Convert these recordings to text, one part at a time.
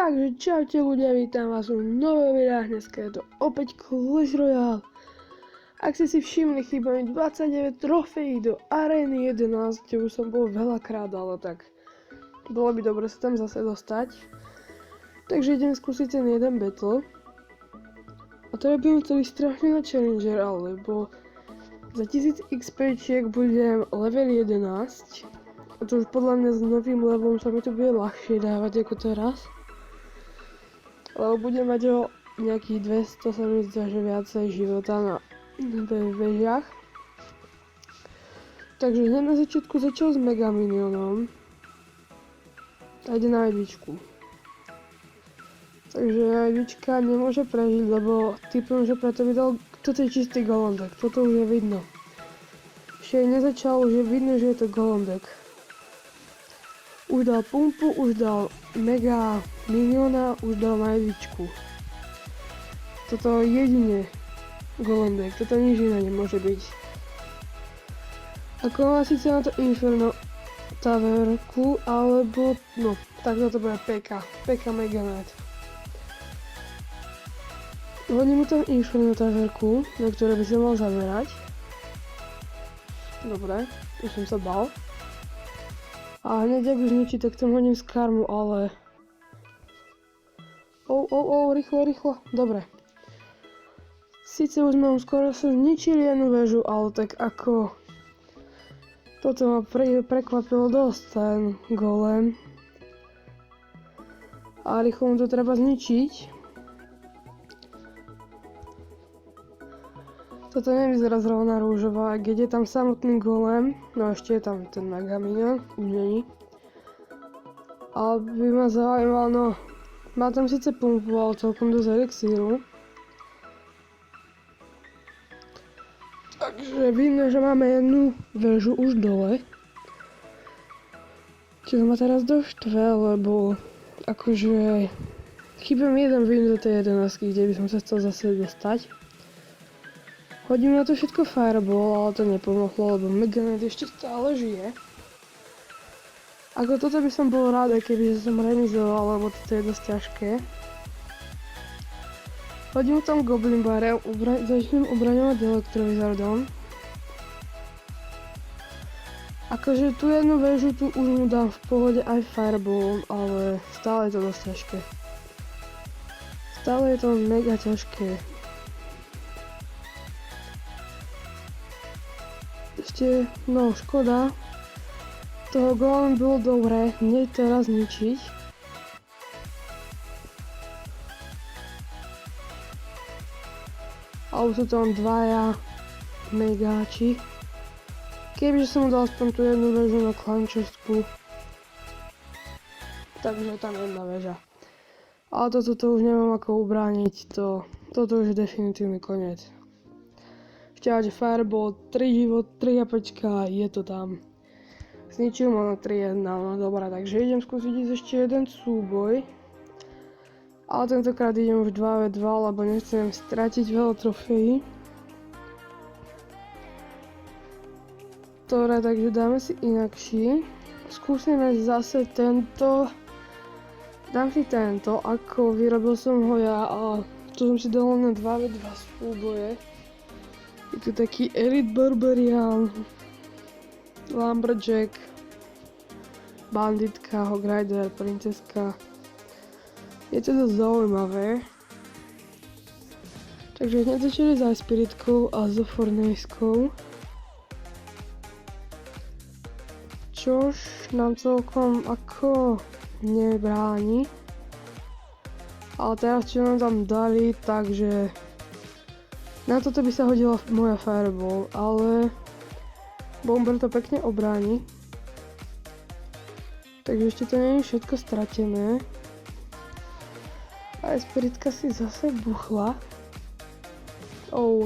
Takže čaute ľudia, vítam vás v nových videách, dneska je to opäť Clash Royale. Ak ste si všimli, chýba mi 29 trofejí do arény 11, kde už som bol veľakrát, ale tak bolo by dobre sa tam zase dostať. Takže idem skúsiť ten jeden battle. A teda by mu chceli strašne na Challenger, alebo za 1000 XP budem level 11. A to už podľa mňa s novým levelom sa mi to bude ľahšie dávať ako teraz. Lebo budem mať o nejakých 200, sa mi zdá, že viacej života na vežiach. Takže hneď na začiatku začal s Mega Minionom. A ide na jedničku. Takže jednička nemôže prežiť, lebo typujem, že preto vydal, toto je čistý golondek, toto už je vidno. Ešte nezačal, už je vidno, že je to golondek. Už dal pumpu, už dal Mega Miniona, už dal na jedničku. Toto jedine golondek, toto nič iné nemôže byť. Ako má síce na to Inferno Taverku, alebo no, tak toto bude PK Meganet. Hodím mu tam Inferno Taverku, na ktoré by sa mal zamerať. Dobre, už som sa bal. A hneď ak už ničí, tak tam hodím z karmu, ale... rýchlo. Dobre. Sice už sme skoro sa zničili jednu väžu, ale tak ako... Toto ma prekvapilo dosť, ten golem. A rýchlo mu to treba zničiť. Toto nevyzerá zrovna rúžová, keď je tam samotný golem, no ešte je tam ten Mega Minion, už není. Ale by ma zaujímalo, no, má tam síce pumpu, ale celkom dosť elixíru. Takže vidno, že máme jednu väžu už dole. Čo ma teraz doštve, lebo akože chýba mi jeden win do tej 11, kde by som sa chcel zase dostať. Hodím na to všetko Fireball, ale to nepomohlo, lebo Meganet ešte stále žije. Ako toto by som bol rád, keby som remizoval, lebo toto je dosť ťažké. Hodím tam Goblin Barrel, začnem obraňovať Elektrovizardom. Akože tú jednu väžu tu už mu dám v pohode aj Fireballom, ale stále je to dosť ťažké. Stále je to mega ťažké. Ešte, no škoda, toho golem bolo dobré hneď teraz ničiť. A už sú tam dvaja megáči. Kebyže som mu dal aspoň tú jednu väžu na klančovskú. Takže tam jedna väža. Ale toto už nemám ako ubrániť, toto už je definitívny koniec. Ešte Fireball, 3 život, 3 japačka, je to tam. Zničil ma na 3-1, no dobré, takže idem skúsiť ísť ešte jeden súboj. Ale tentokrát idem už 2v2, lebo nechcem stratiť veľa trofejí. Dobre, takže dáme si inakší. Skúsime zase tento. Dám si tento, ako vyrobil som ho ja a tu som si dal na 2v2 súboje. Je tu taký Elite Barbarian, Lumberjack, Banditka, Hog Rider, Princeska. Je to dosť zaujímavé. Takže hneď začali za Spiritkou a so Fornejskou. Čož nám celkom ako nebráni. Ale teraz čo nám tam dali, takže... Na toto by sa hodila moja Fireball, ale Bomber to pekne obráni. Takže ešte to nie je všetko stratené. A Spiritka si zase buchla.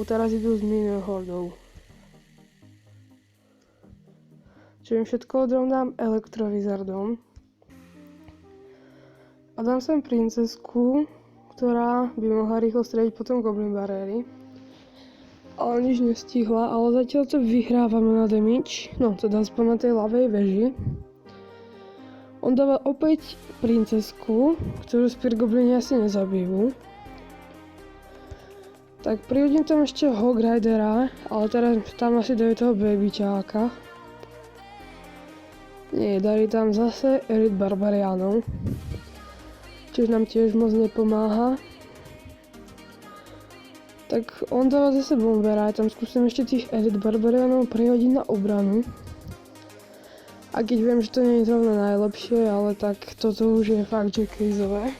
Teraz idú s Minion Hordou. Čo im všetko odrovnám Elektrovizardom. A dám sem Princesku, ktorá by mohla rýchlo strieľať potom Goblin Barriery. Ale nič nestihla, ale zatiaľ to vyhrávame na damage, no teda aspoň na tej ľavej veži. On dáva opäť princezku, ktorú Speargoblini asi nezabijú. Tak prihodím tam ešte Hog Ridera, ale teraz tam asi dajú toho babyčáka. Nie, dali tam zase Elite Barbarianov. Čiže nám tiež moc nepomáha. Tak on dáva zase bombera, ja tam skúsim ešte tých Elite Barbarianov prihodiť na obranu. A keď viem, že to nie je zrovna najlepšie, ale tak toto už je fakt, že krízové.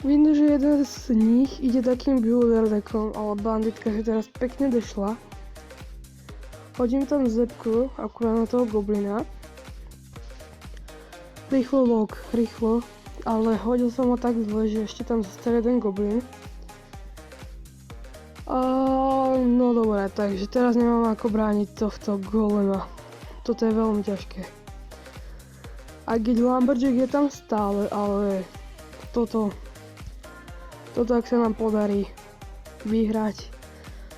Vidno, že jeden z nich ide takým builder deckom, ale banditka si teraz pekne došla. Hodím tam zepku, akurát na toho goblina. Rýchlo log, rýchlo. Ale hodil som ho tak zle, že ešte tam zostal jeden goblin. No dobré, takže teraz nemám ako brániť tohto golema. Toto je veľmi ťažké. A keď Lumberjack je tam stále, ale toto ak sa nám podarí vyhrať.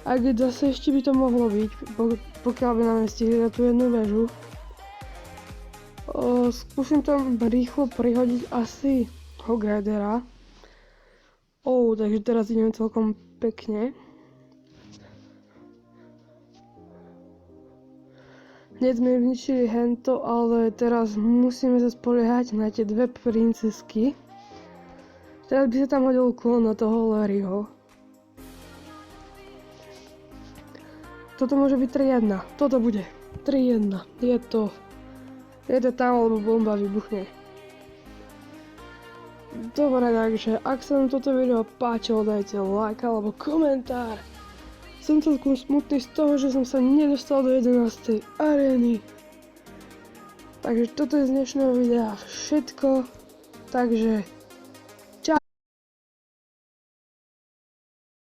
A keď zase ešte by to mohlo byť, pokiaľ by nám nestihli na tú jednu väžu. Skúsim tam rýchlo prihodiť asi Hog Ridera. Takže teraz ideme celkom pekne. Hneď sme zničili hento, ale teraz musíme sa spoliehať na tie dve princezky. Teraz by sa tam hodil klon na toho Larryho. Toto môže byť 3-1. Toto bude 3-1. Je to tam, lebo bomba vybuchne. Dobre, takže ak sa vám toto video páčilo, dajte like alebo komentár. Som celkom smutný z toho, že som sa nedostal do 11. arény. Takže toto je z dnešného videa všetko. Takže